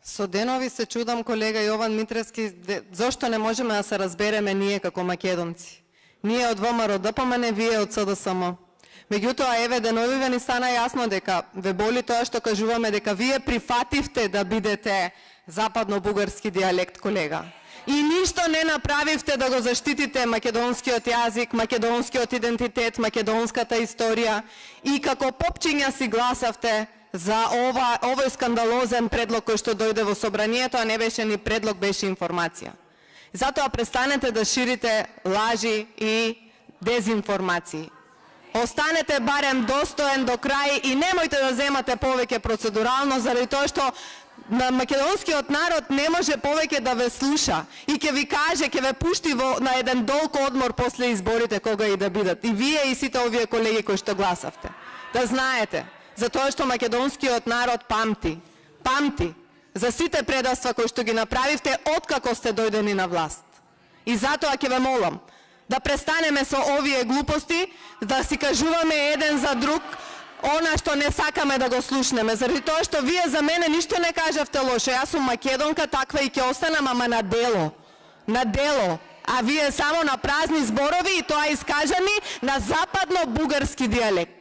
Со денови се чудам, колега Јован Митревски, зошто не можеме да се разбереме ние како македонци. Ние од ВМРО ДПМН, вие од СДСМ. Меѓутоа, еве, деновиве ни стана јасно дека ве боли тоа што кажуваме дека вие прифативте да бидете западно-бугарски дијалект, колега. И ништо не направивте да го заштитите македонскиот јазик, македонскиот идентитет, македонската историја. И како попчиња си гласавте за овој скандалозен предлог кој што дојде во собранието, а не беше ни предлог, беше информација. Затоа престанете да ширите лажи и дезинформации. Останете барем достоен до крај и немојте да земате повеќе процедурално, заради тоа што на македонскиот народ не може повеќе да ве слуша и ќе ви каже, ќе ве пушти на еден долг одмор после изборите кога и да бидат. И вие и сите овие колеги кои што гласавте. Да знаете, затоа што македонскиот народ памти. Памти за сите предавства кои што ги направивте откако сте дојдени на власт. И затоа ќе ве молам да престанеме со овие глупости, да си кажуваме еден за друг она што не сакаме да го слушнеме, заради тоа што вие за мене ништо не кажавте лошо. Јас сум македонка, таква и ќе останам, ама на дело. На дело. А вие само на празни зборови и тоа искажани на западно-бугарски дијалект.